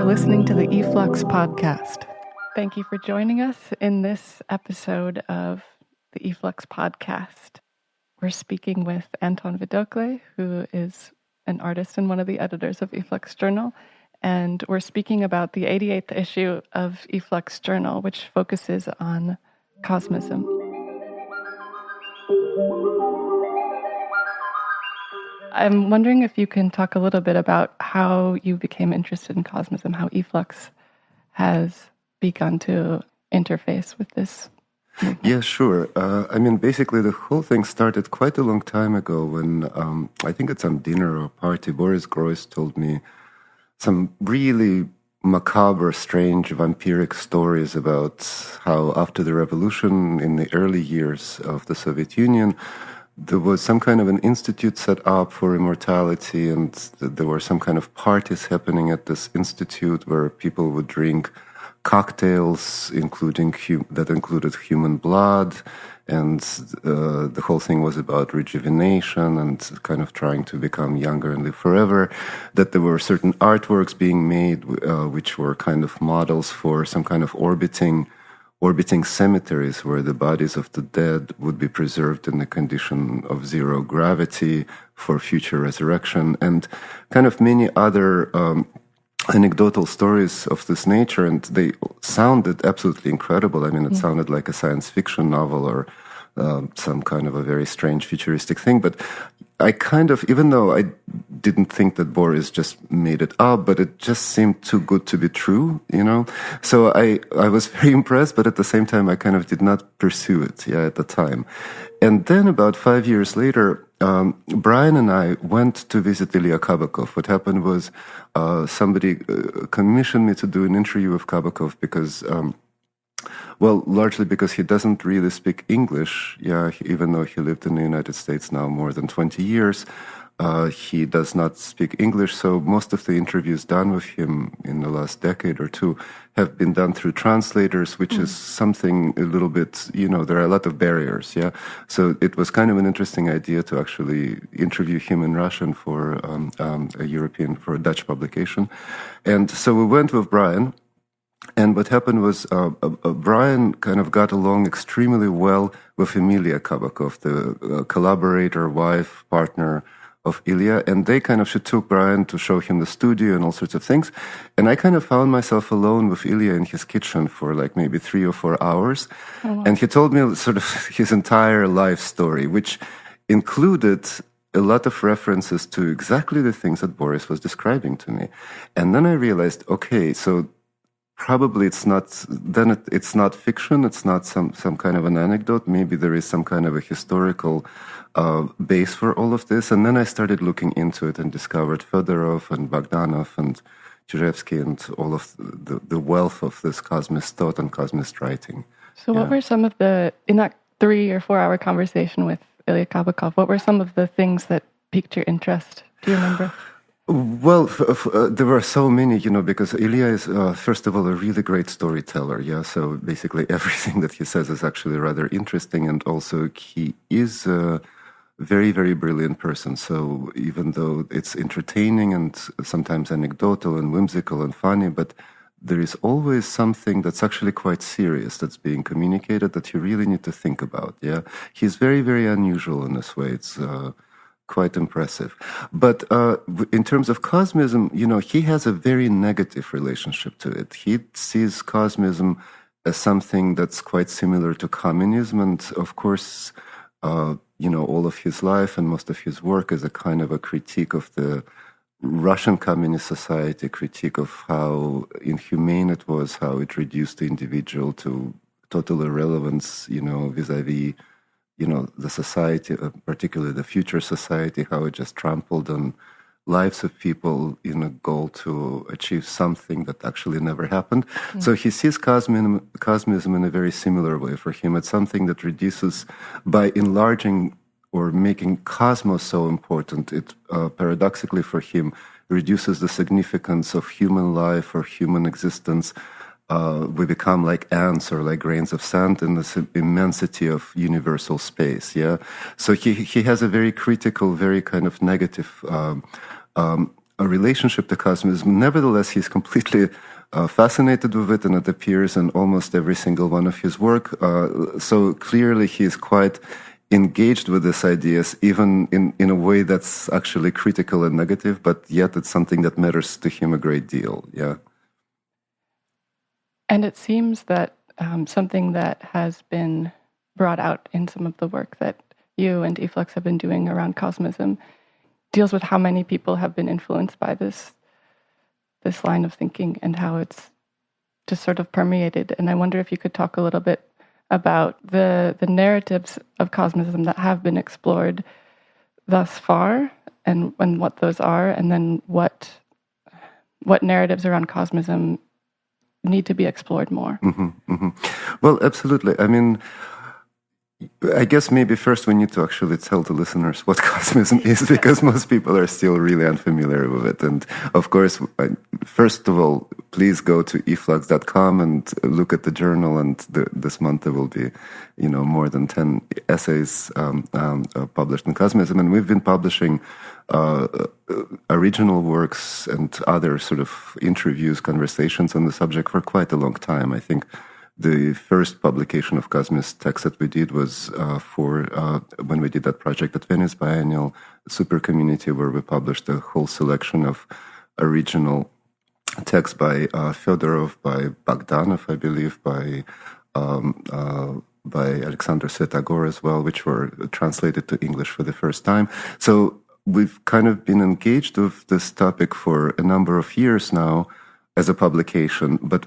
are listening to the e-flux podcast. Thank you for joining us in this episode of the e-flux podcast. We're speaking with Anton Vidokle, who is an artist and one of the editors of e-flux Journal, and we're speaking about the 88th issue of e-flux Journal, which focuses on cosmism. I'm wondering if you can talk a little bit about how you became interested in cosmism, how e-flux has begun to interface with this movement. Yeah, sure. Basically the whole thing started quite a long time ago when, I think at some dinner or party, Boris Groys told me some really macabre, strange, vampiric stories about how after the revolution in the early years of the Soviet Union, there was some kind of an institute set up for immortality, and there were some kind of parties happening at this institute where people would drink cocktails, that included human blood, and the whole thing was about rejuvenation and kind of trying to become younger and live forever. That there were certain artworks being made which were kind of models for some kind of orbiting cemeteries where the bodies of the dead would be preserved in a condition of zero gravity for future resurrection, and kind of many other anecdotal stories of this nature, and they sounded absolutely incredible. I mean, it sounded like a science fiction novel or some kind of a very strange futuristic thing, but I kind of, even though I didn't think that Boris just made it up, but it just seemed too good to be true, you know? So I was very impressed, but at the same time, I kind of did not pursue it, at the time. And then about 5 years later, Brian and I went to visit Ilya Kabakov. What happened was somebody commissioned me to do an interview with Kabakov because largely because he doesn't really speak English. Even though he lived in the United States now more than 20 years, he does not speak English. So most of the interviews done with him in the last decade or two have been done through translators, which is something a little bit, there are a lot of barriers. So it was kind of an interesting idea to actually interview him in Russian for for a Dutch publication. And so we went with Brian. And what happened was Brian kind of got along extremely well with Emilia Kabakov, the collaborator, wife, partner of Ilya, and she took Brian to show him the studio and all sorts of things. And I kind of found myself alone with Ilya in his kitchen for like maybe 3 or 4 hours. Oh, wow. And he told me sort of his entire life story, which included a lot of references to exactly the things that Boris was describing to me. And then I realized, okay, so probably it's not fiction, it's not some kind of an anecdote. Maybe there is some kind of a historical base for all of this. And then I started looking into it and discovered Fedorov and Bogdanov and Chizhevsky and all of the wealth of this cosmist thought and cosmist writing. So what were some of in that 3 or 4 hour conversation with Ilya Kabakov, what were some of the things that piqued your interest? Do you remember? Well, there were so many, because Ilya is, first of all, a really great storyteller, so basically everything that he says is actually rather interesting, and also he is a very, very brilliant person, so even though it's entertaining and sometimes anecdotal and whimsical and funny, but there is always something that's actually quite serious that's being communicated that you really need to think about, He's very, very unusual in this way. It's quite impressive. But in terms of cosmism, he has a very negative relationship to it. He sees cosmism as something that's quite similar to communism. And of course, all of his life and most of his work is a kind of a critique of the Russian communist society, critique of how inhumane it was, how it reduced the individual to total irrelevance, vis-a-vis the society, particularly the future society, how it just trampled on lives of people in a goal to achieve something that actually never happened. So he sees cosmism in a very similar way. For him, it's something that reduces, by enlarging or making cosmos so important, it paradoxically for him reduces the significance of human life or human existence. We become like ants or like grains of sand in this immensity of universal space. So he has a very critical, very kind of negative a relationship to cosmism. Nevertheless, he's completely fascinated with it, and it appears in almost every single one of his work. So clearly, he's quite engaged with these ideas, even in a way that's actually critical and negative, but yet it's something that matters to him a great deal. Yeah. And it seems that something that has been brought out in some of the work that you and e-flux have been doing around cosmism deals with how many people have been influenced by this line of thinking and how it's just sort of permeated. And I wonder if you could talk a little bit about the narratives of cosmism that have been explored thus far and what those are, and then what narratives around cosmism need to be explored more. Mm-hmm, mm-hmm. Well, absolutely. I mean, I guess maybe first we need to actually tell the listeners what cosmism is, because most people are still really unfamiliar with it. And of course, first of all, please go to e-flux.com and look at the journal. And this month there will be, more than 10 essays published in cosmism. And we've been publishing original works and other sort of interviews, conversations on the subject for quite a long time. I think the first publication of cosmist text that we did was when we did that project at Venice Biennial Super Community, where we published a whole selection of original texts by Fyodorov, by Bogdanov, I believe, by Alexander Svetogor as well, which were translated to English for the first time. So we've kind of been engaged with this topic for a number of years now as a publication, but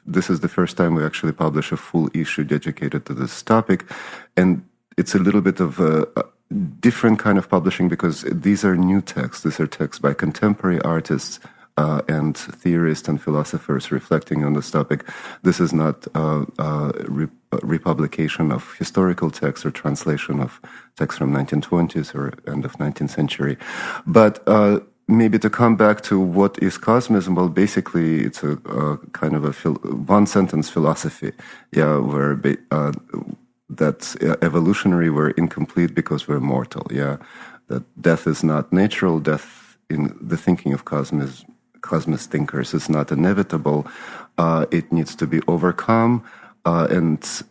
this is the first time we actually publish a full issue dedicated to this topic. And it's a little bit of a different kind of publishing, because these are new texts. These are texts by contemporary artists and theorists and philosophers reflecting on this topic. This is not republication of historical texts or translation of texts from 1920s or end of 19th century. But maybe to come back to what is cosmism, well, basically it's a kind of a one-sentence philosophy, where that's evolutionary, we're incomplete because we're mortal, that death is not natural, death in the thinking of cosmist thinkers is not inevitable, it needs to be overcome, and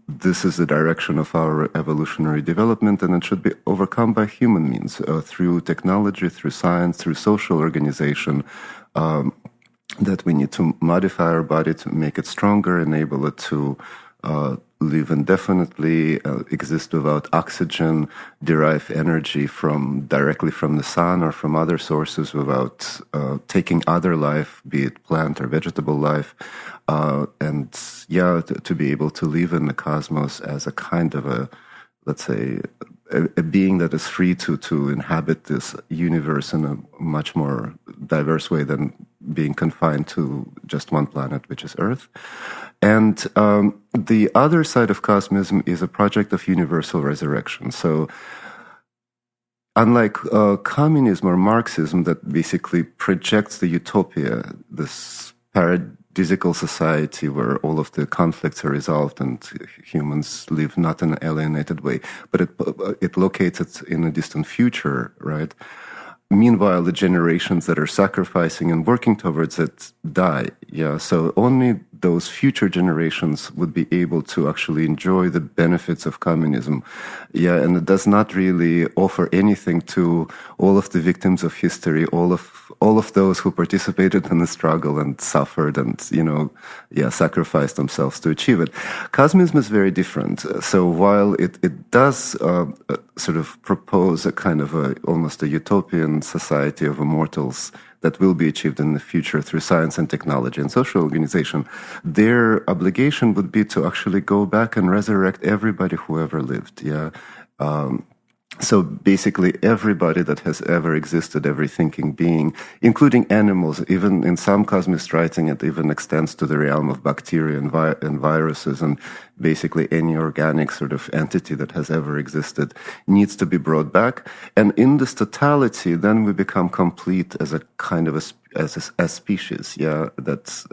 this is the direction of our evolutionary development, and it should be overcome by human means, through technology, through science, through social organization, that we need to modify our body to make it stronger, enable it to live indefinitely, exist without oxygen, derive energy directly from the sun or from other sources without taking other life, be it plant or vegetable life, and to be able to live in the cosmos as a kind of a, let's say, a being that is free to inhabit this universe in a much more diverse way than being confined to just one planet, which is Earth. And the other side of cosmism is a project of universal resurrection. So unlike communism or Marxism, that basically projects the utopia, this paradisical society where all of the conflicts are resolved and humans live not in an alienated way, but it locates it in a distant future, right? Meanwhile, the generations that are sacrificing and working towards it die. So only those future generations would be able to actually enjoy the benefits of communism. And it does not really offer anything to all of the victims of history, all of those who participated in the struggle and suffered and, sacrificed themselves to achieve it. Cosmism is very different. So while it does sort of propose a kind of almost a utopian society of immortals that will be achieved in the future through science and technology and social organization, their obligation would be to actually go back and resurrect everybody who ever lived. So basically everybody that has ever existed, every thinking being, including animals, even in some cosmist writing, it even extends to the realm of bacteria and viruses, and basically any organic sort of entity that has ever existed needs to be brought back. And in this totality, then we become complete as a kind of as species, that's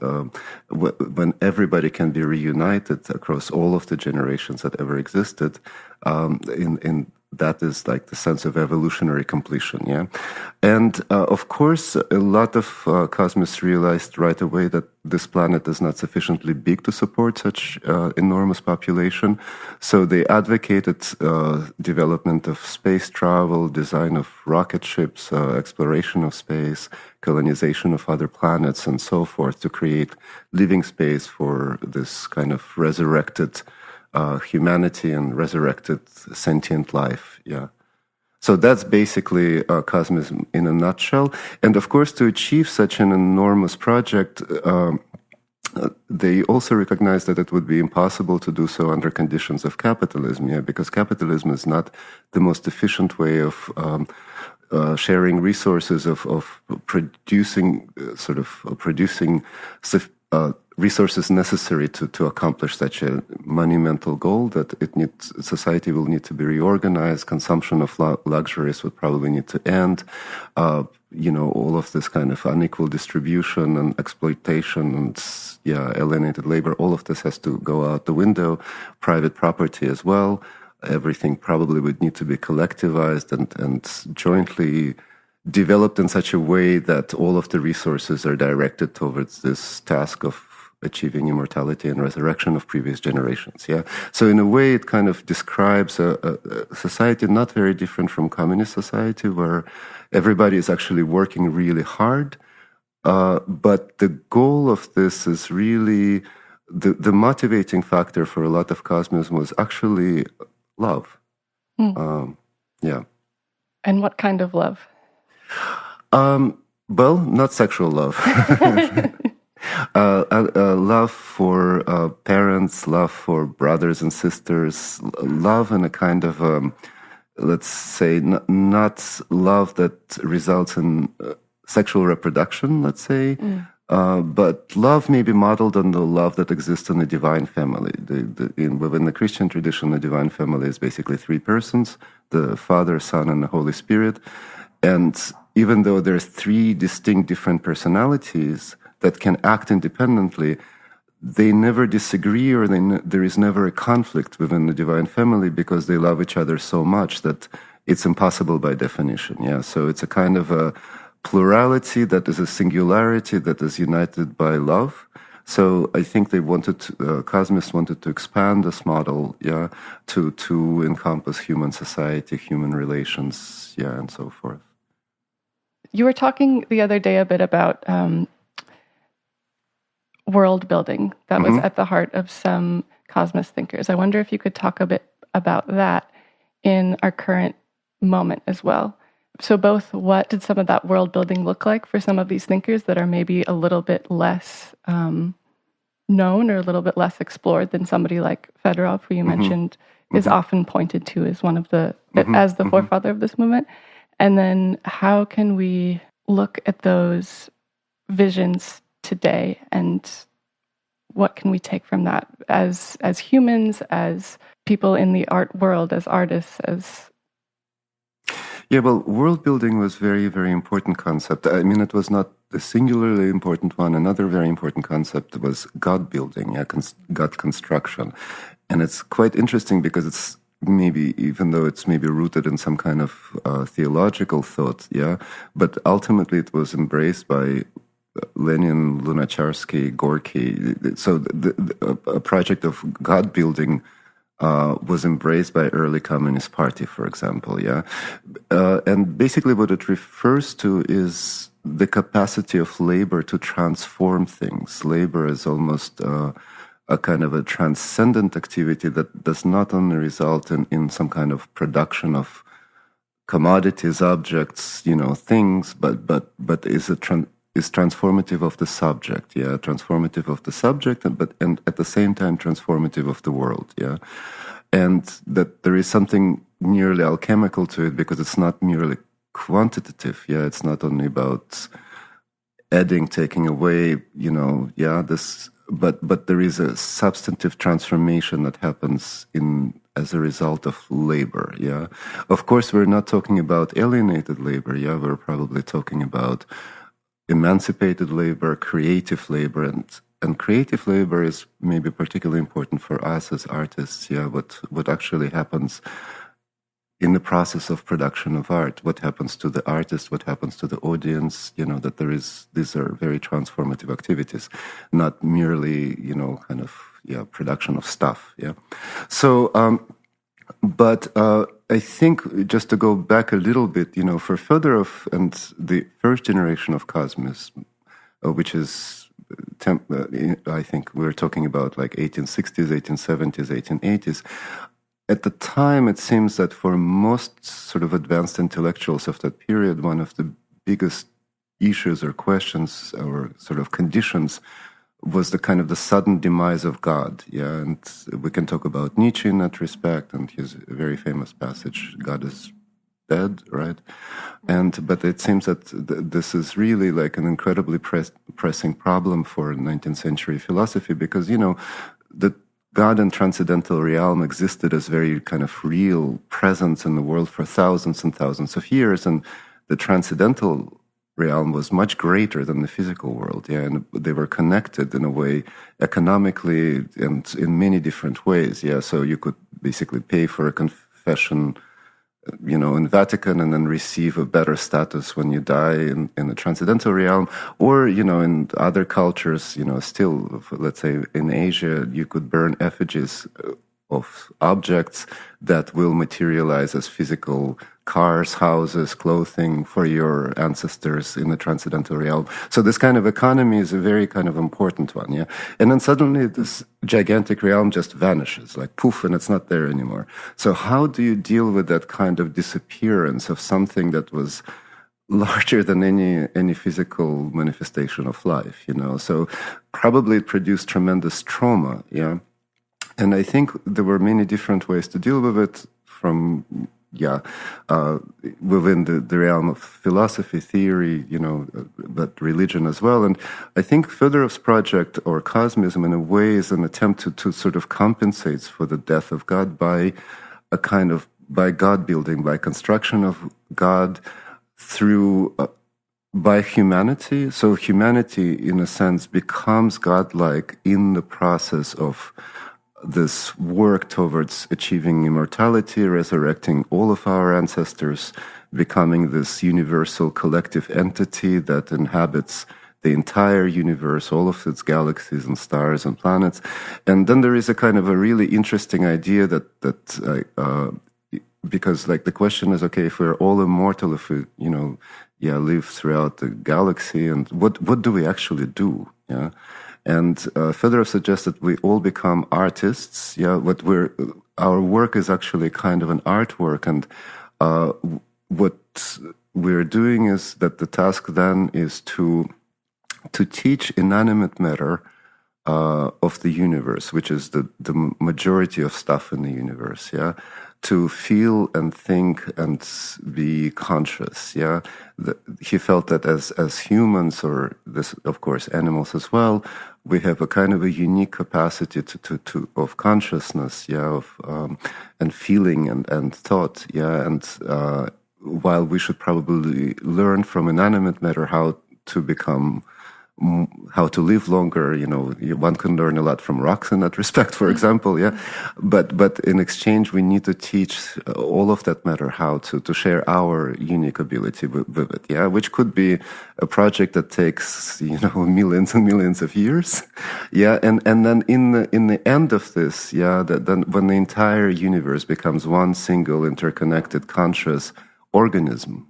when everybody can be reunited across all of the generations that ever existed, in that is like the sense of evolutionary completion, yeah. And of course, a lot of cosmists realized right away that this planet is not sufficiently big to support such enormous population. So they advocated development of space travel, design of rocket ships, exploration of space, colonization of other planets, and so forth, to create living space for this kind of resurrected humanity and resurrected sentient life, yeah. So that's basically cosmism in a nutshell. And of course, to achieve such an enormous project, they also recognized that it would be impossible to do so under conditions of capitalism, yeah, because capitalism is not the most efficient way of sharing resources, of producing resources necessary to accomplish such a monumental goal. That society will need to be reorganized. Consumption of luxuries would probably need to end. All of this kind of unequal distribution and exploitation and alienated labor, all of this has to go out the window. Private property as well. Everything probably would need to be collectivized and jointly developed in such a way that all of the resources are directed towards this task of achieving immortality and resurrection of previous generations. Yeah. So in a way, it kind of describes a society not very different from communist society, where everybody is actually working really hard. But the goal of this is really the motivating factor for a lot of cosmism was actually love. Yeah. And what kind of love? Well, not sexual love. Love for parents, love for brothers and sisters, love in a kind of, let's say, not love that results in sexual reproduction, let's say, but love may be modeled on the love that exists in the divine family. Within the Christian tradition, the divine family is basically three persons, the Father, Son, and the Holy Spirit. And even though there's three distinct different personalities that can act independently, they never disagree, or there is never a conflict within the divine family, because they love each other so much that it's impossible by definition. Yeah, so it's a kind of a plurality that is a singularity that is united by love. So I think they cosmists wanted to expand this model, yeah, to encompass human society, human relations, yeah, and so forth. You were talking the other day a bit about world building that was at the heart of some cosmist thinkers. I wonder if you could talk a bit about that in our current moment as well. So both, what did some of that world building look like for some of these thinkers that are maybe a little bit less known or a little bit less explored than somebody like Fedorov, who you mentioned is often pointed to as one of the as the forefather of this movement. And then how can we look at those visions today, and what can we take from that as humans, as people in the art world, as artists, as... Yeah, well, world building was very, very important concept. I mean, it was not a singularly important one. Another very important concept was God building, God construction. And it's quite interesting because it's maybe, even though it's maybe rooted in some kind of theological thought, yeah, but ultimately it was embraced by Lenin, Lunacharsky, Gorky. So a project of God building was embraced by early Communist Party, for example, yeah. And basically what it refers to is the capacity of labor to transform things. Labor is almost a kind of a transcendent activity that does not only result in some kind of production of commodities, objects, things, but is transformative of the subject, yeah, transformative of the subject, and at the same time transformative of the world, yeah, and that there is something nearly alchemical to it because it's not merely quantitative, yeah, it's not only about adding, taking away, but there is a substantive transformation that happens as a result of labor, yeah. Of course, we're not talking about alienated labor, yeah, we're probably talking about emancipated labor, creative labor, and creative labor is maybe particularly important for us as artists. Yeah, what actually happens in the process of production of art. What happens to the artist? What happens to the audience? That these are very transformative activities, not merely, kind of, production of stuff. Yeah. So, but I think just to go back a little bit, for Fedorov and the first generation of cosmism, which is, I think we're talking about like 1860s, 1870s, 1880s. At the time, it seems that for most sort of advanced intellectuals of that period, one of the biggest issues or questions or sort of conditions was the kind of the sudden demise of God. Yeah, and we can talk about Nietzsche in that respect and his very famous passage, "God is dead," right? But it seems that this is really like an incredibly pressing problem for 19th century philosophy because, the God and transcendental realm existed as very kind of real presence in the world for thousands and thousands of years, and the transcendental realm was much greater than the physical world, and they were connected in a way economically and in many different ways, so you could basically pay for a confession in Vatican and then receive a better status when you die in the transcendental realm, or, in other cultures, still, let's say in Asia, you could burn effigies of objects that will materialize as physical cars, houses, clothing for your ancestors in the transcendental realm. So this kind of economy is a very kind of important one, And then suddenly this gigantic realm just vanishes, like poof, and it's not there anymore. So how do you deal with that kind of disappearance of something that was larger than any physical manifestation of life, So probably it produced tremendous trauma, And I think there were many different ways to deal with it from, within the realm of philosophy, theory, but religion as well. And I think Fedorov's project, or cosmism, in a way is an attempt to sort of compensate for the death of God by by God building, by construction of God through, by humanity. So humanity, in a sense, becomes godlike in the process of this work towards achieving immortality, resurrecting all of our ancestors, becoming this universal collective entity that inhabits the entire universe, all of its galaxies and stars and planets. And then there is a kind of a really interesting idea that because like the question is, okay, if we're all immortal, if we, live throughout the galaxy, and what do we actually do? Yeah. And Fedorov suggests that we all become artists. Our work is actually kind of an artwork, and what we're doing is that the task then is to teach inanimate matter of the universe, which is the majority of stuff in the universe, to feel and think and be conscious, He felt that as humans, or this, of course, animals as well, we have a kind of a unique capacity to of consciousness, and feeling and thought, and while we should probably learn from inanimate matter how to live longer, one can learn a lot from rocks in that respect, for example, But in exchange, we need to teach all of that matter how to share our unique ability with it, which could be a project that takes, millions and millions of years, and then in the end of this, then when the entire universe becomes one single interconnected conscious organism,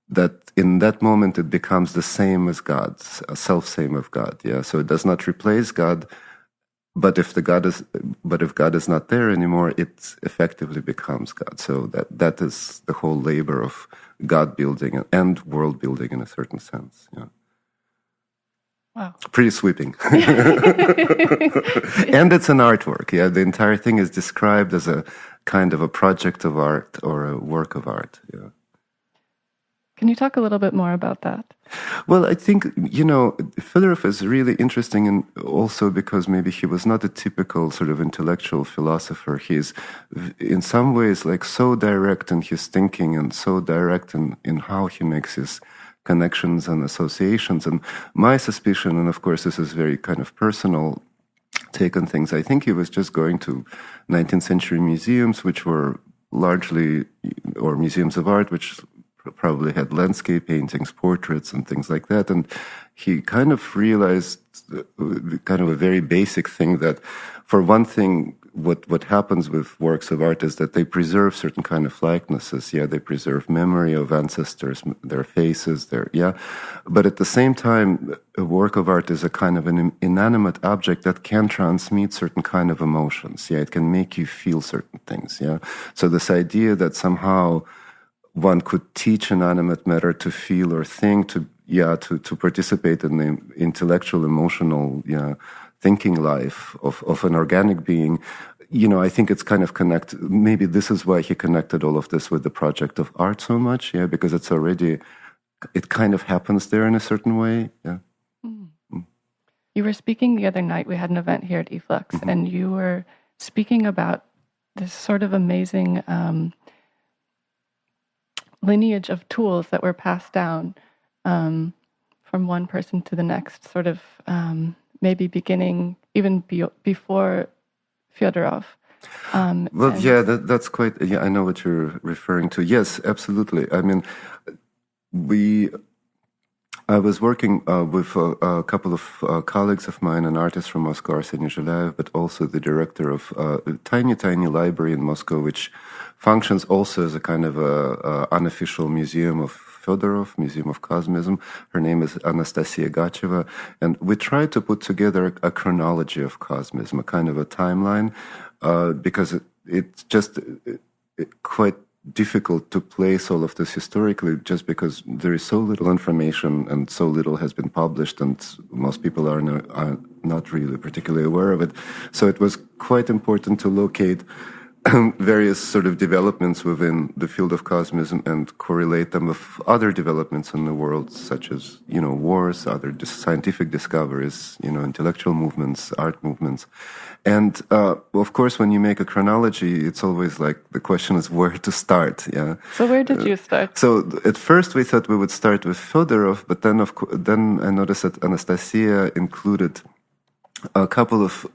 that in that moment it becomes the same as God, a self-same of God. So it does not replace God, but if God is not there anymore, it effectively becomes God. So that is the whole labor of God building and world building in a certain sense. Wow. Pretty sweeping. And it's an artwork. The entire thing is described as a kind of a project of art or a work of art. Can you talk a little bit more about that? Well, I think, Fedorov is really interesting, also because maybe he was not a typical sort of intellectual philosopher. He's in some ways like so direct in his thinking and so direct in how he makes his connections and associations. And my suspicion, and of course this is very kind of personal take on things, I think he was just going to 19th century museums, which were largely, or museums of art, which probably had landscape paintings, portraits, and things like that. And he kind of realized kind of a very basic thing that, for one thing, what happens with works of art is that they preserve certain kind of likenesses. Yeah, they preserve memory of ancestors, their faces, but at the same time, a work of art is a kind of an inanimate object that can transmit certain kind of emotions. Yeah, it can make you feel certain things. Yeah, so this idea that somehow one could teach inanimate matter to feel or think, to participate in the intellectual, emotional, thinking life of an organic being, I think it's kind of connected. Maybe this is why he connected all of this with the project of art so much, because it kind of happens there in a certain way. Yeah. Mm. You were speaking the other night, we had an event here at e-flux, and you were speaking about this sort of amazing lineage of tools that were passed down from one person to the next, sort of maybe beginning even before Fyodorov. That's quite. Yeah, I know what you're referring to. Yes, absolutely. I mean, I was working with a couple of colleagues of mine, an artist from Moscow, Arseny Zhelaev, but also the director of a tiny library in Moscow, which functions also as a kind of a unofficial museum of Fyodorov, Museum of Cosmism. Her name is Anastasia Gacheva, and we tried to put together a chronology of cosmism, a kind of a timeline, because it's just quite difficult to place all of this historically, just because there is so little information and so little has been published, and most people are not really particularly aware of it. So it was quite important to locate various sort of developments within the field of cosmism and correlate them with other developments in the world, such as, wars, other scientific discoveries, intellectual movements, art movements. And, of course, when you make a chronology, it's always like the question is where to start. Yeah. So where did you start? So at first we thought we would start with Fyodorov, but then I noticed that Anastasia included a couple of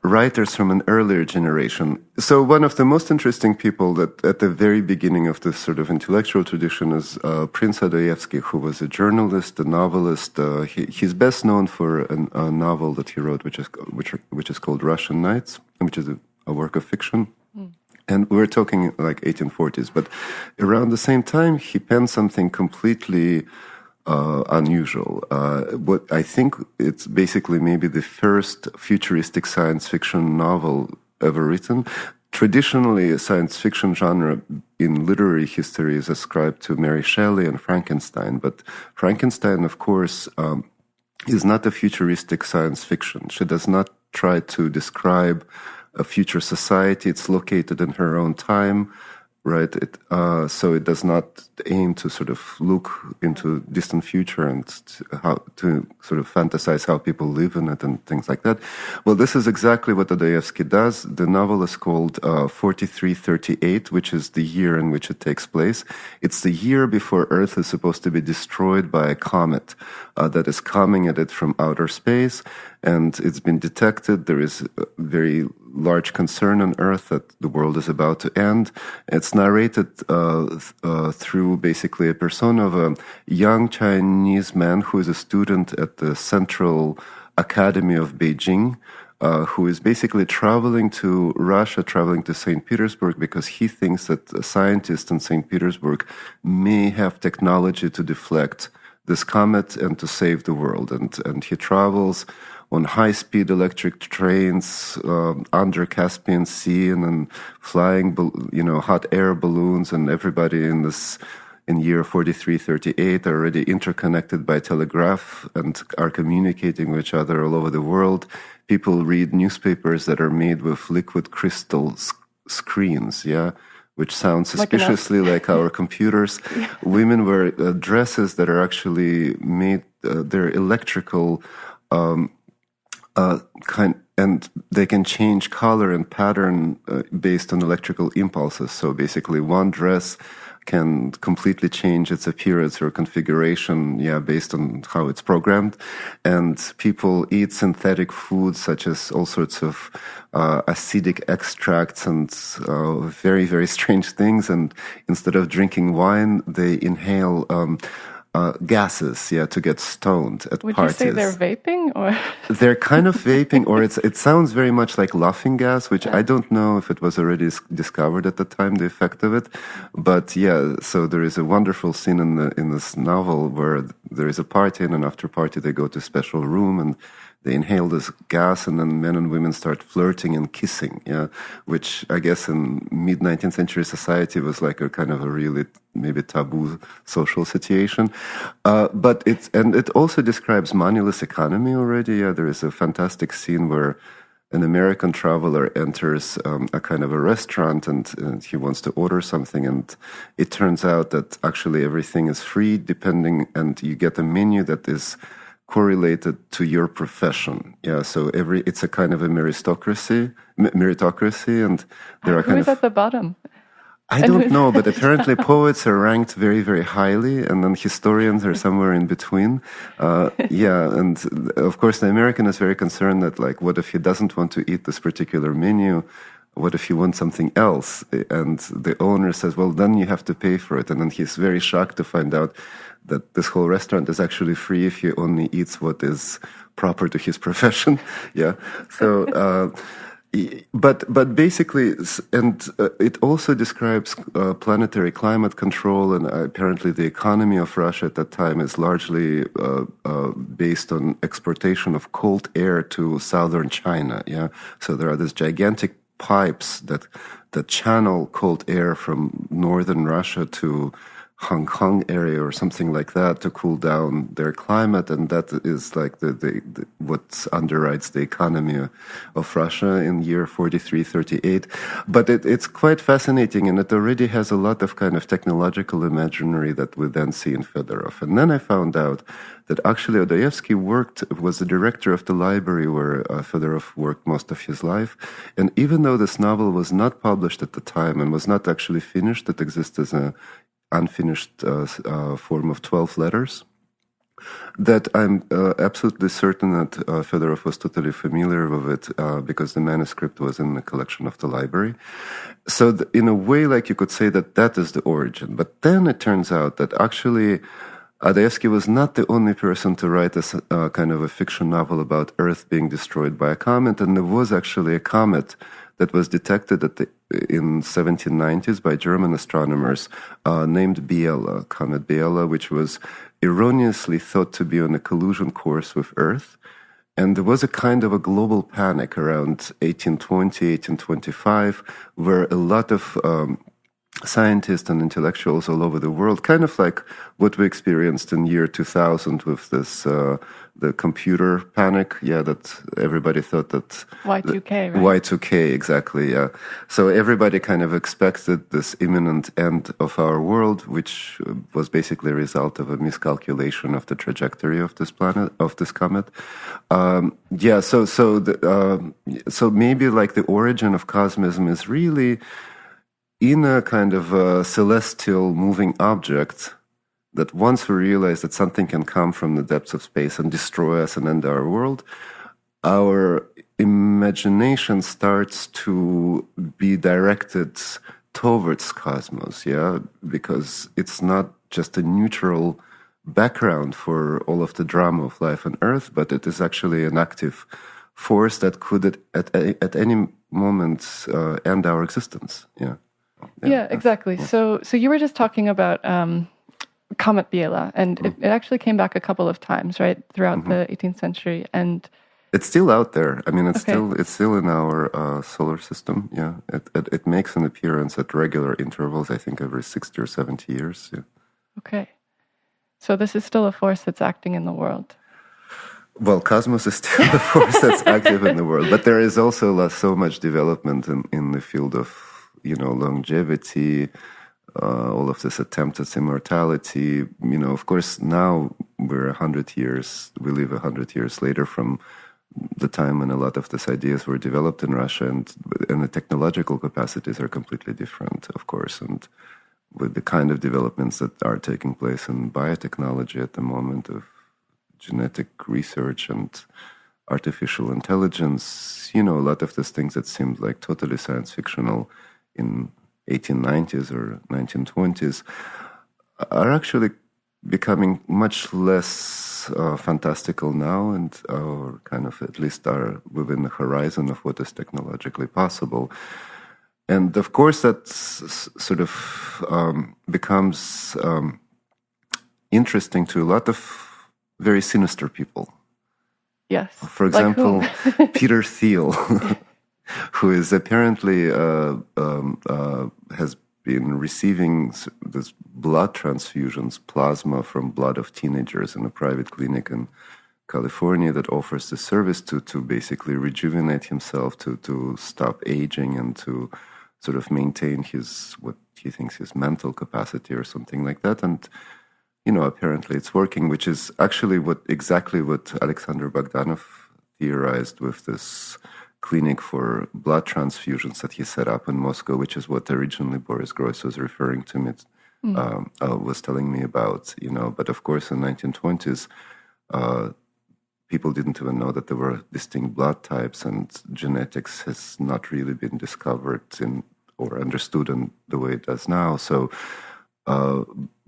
writers from an earlier generation. So one of the most interesting people that at the very beginning of this sort of intellectual tradition is Prince Adayevsky, who was a journalist, a novelist. He's best known for a novel that he wrote, which is called Russian Nights, which is a work of fiction. And we're talking like 1840s. But around the same time, he penned something completely unusual. What I think it's basically maybe the first futuristic science fiction novel ever written. Traditionally, a science fiction genre in literary history is ascribed to Mary Shelley and Frankenstein, but Frankenstein, of course, is not a futuristic science fiction. She does not try to describe a future society. It's located in her own time. Right, so it does not aim to sort of look into distant future and how to sort of fantasize how people live in it and things like that. Well, this is exactly what Adayevsky does. The novel is called 4338, which is the year in which it takes place. It's the year before Earth is supposed to be destroyed by a comet that is coming at it from outer space, and it's been detected. There is a very large concern on Earth that the world is about to end. It's narrated through basically a persona of a young Chinese man who is a student at the Central Academy of Beijing, who is basically traveling to Russia, traveling to St. Petersburg, because he thinks that a scientist in St. Petersburg may have technology to deflect this comet and to save the world. And he travels on high-speed electric trains under Caspian Sea, and then flying, hot air balloons, and everybody in year 4338 are already interconnected by telegraph and are communicating with each other all over the world. People read newspapers that are made with liquid crystal screens, which sound suspiciously like our computers. Yeah. Women wear dresses that are actually made, they're electrical and they can change color and pattern based on electrical impulses. So basically one dress can completely change its appearance or configuration, based on how it's programmed. And people eat synthetic foods such as all sorts of acidic extracts and very, very strange things. And instead of drinking wine, they inhale gases, to get stoned at Would parties. Would you say they're vaping, or they're kind of vaping, or it sounds very much like laughing gas, which I don't know if it was already discovered at the time, the effect of it. But so there is a wonderful scene in this novel where there is a party, and then after party they go to a special room and they inhale this gas, and then men and women start flirting and kissing, which I guess in mid-19th century society was like a kind of a really maybe taboo social situation. But it also describes moneyless economy already. There is a fantastic scene where an American traveler enters a kind of a restaurant and he wants to order something, and it turns out that actually everything is free and you get a menu that is correlated to your profession. So it's a kind of a meritocracy, and there are kind of... Who's at the bottom? I don't know, but apparently poets are ranked very, very highly, and then historians are somewhere in between. And of course the American is very concerned that, like, what if he doesn't want to eat this particular menu? What if you want something else? And the owner says, well, then you have to pay for it. And then he's very shocked to find out that this whole restaurant is actually free if he only eats what is proper to his profession. So, but basically, and it also describes planetary climate control, and apparently the economy of Russia at that time is largely based on exportation of cold air to southern China. So there are these gigantic pipes that channel cold air from northern Russia to Hong Kong area or something like that to cool down their climate, and that is like the what underwrites the economy of Russia in year 43-38. But it's quite fascinating, and it already has a lot of kind of technological imaginary that we then see in Fedorov. And then I found out that actually Odayevsky was the director of the library where Fedorov worked most of his life. And even though this novel was not published at the time and was not actually finished, it exists as an unfinished form of 12 letters, that I'm absolutely certain that Fedorov was totally familiar with it because the manuscript was in the collection of the library. So in a way, like, you could say that is the origin. But then it turns out that actually Odayevsky was not the only person to write this kind of a fiction novel about Earth being destroyed by a comet, and there was actually a comet that was detected in 1790s by German astronomers named Biela, Comet Biela, which was erroneously thought to be on a collision course with Earth. And there was a kind of a global panic around 1820, 1825, where a lot of scientists and intellectuals all over the world, kind of like what we experienced in year 2000 with this the computer panic, that everybody thought that Y2K, right? Y2K, exactly, So everybody kind of expected this imminent end of our world, which was basically a result of a miscalculation of the trajectory of this planet, of this comet. So maybe like the origin of cosmism is really in a kind of a celestial moving object, that once we realize that something can come from the depths of space and destroy us and end our world, our imagination starts to be directed towards cosmos, because it's not just a neutral background for all of the drama of life on Earth, but it is actually an active force that could at any moment end our existence. Yeah, exactly. So you were just talking about Comet Biela, and it actually came back a couple of times, right, throughout the 18th century, and it's still out there. I mean, it's still in our solar system. It makes an appearance at regular intervals. I think every 60 or 70 years. Okay, so this is still a force that's acting in the world. Well, cosmos is still a force that's active in the world, but there is also so much development in the field of longevity. All of this attempt at immortality, of course, now we live 100 years later from the time when a lot of these ideas were developed in Russia, and the technological capacities are completely different, of course. And with the kind of developments that are taking place in biotechnology at the moment, of genetic research and artificial intelligence, a lot of these things that seemed like totally science fictional in 1890s or 1920s are actually becoming much less fantastical now, and kind of at least are within the horizon of what is technologically possible. And of course, that sort of becomes interesting to a lot of very sinister people. Yes. For example, like Peter Thiel, who is apparently has been receiving this blood transfusions, plasma from blood of teenagers in a private clinic in California that offers the service to basically rejuvenate himself, to stop aging, and to sort of maintain what he thinks his mental capacity or something like that. And apparently it's working, which is actually exactly what Alexander Bogdanov theorized with this clinic for blood transfusions that he set up in Moscow, which is what originally Boris Groys was referring to me, was telling me about. But of course, in the 1920s, people didn't even know that there were distinct blood types, and genetics has not really been discovered or understood in the way it does now. So.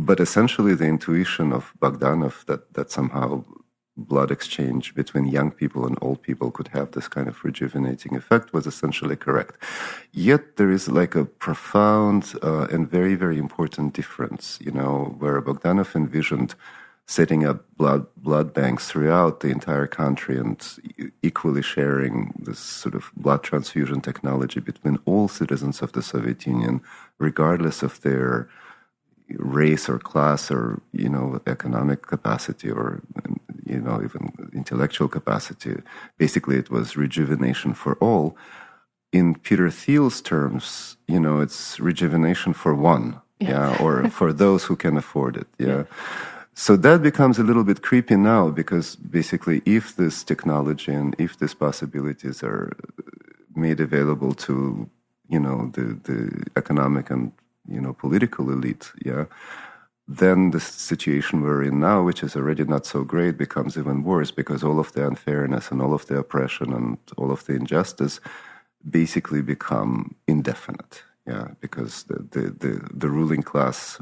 But essentially, the intuition of Bogdanov that somehow blood exchange between young people and old people could have this kind of rejuvenating effect was essentially correct. Yet there is like a profound and very, very important difference, where Bogdanov envisioned setting up blood banks throughout the entire country and equally sharing this sort of blood transfusion technology between all citizens of the Soviet Union, regardless of their race or class or economic capacity or even intellectual capacity. Basically, it was rejuvenation for all. In Peter Thiel's terms, it's rejuvenation for one, or for those who can afford it. So that becomes a little bit creepy now, because basically, if this technology and if these possibilities are made available to the economic and political elite, then the situation we're in now, which is already not so great, becomes even worse, because all of the unfairness and all of the oppression and all of the injustice basically become indefinite. Because the ruling class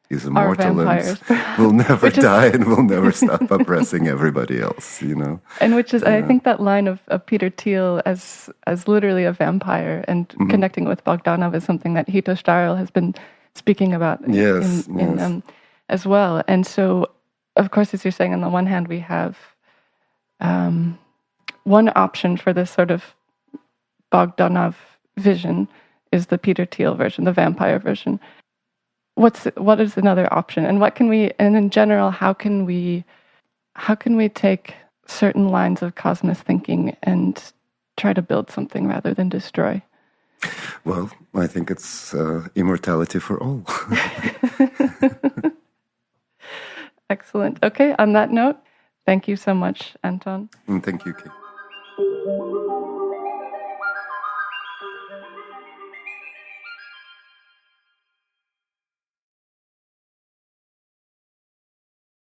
is immortal and will never die and will never stop oppressing everybody else, And which is, I think that line of Peter Thiel as literally a vampire and connecting with Bogdanov is something that Hito Starl has been speaking about as well. And so, of course, as you're saying, on the one hand, we have one option for this sort of Bogdanov vision is the Peter Thiel version, the vampire version. What is another option, and in general, how can we take certain lines of cosmos thinking and try to build something rather than destroy? Well, I think it's immortality for all. Excellent. Okay, on that note, thank you so much, Anton. And thank you, Kaye.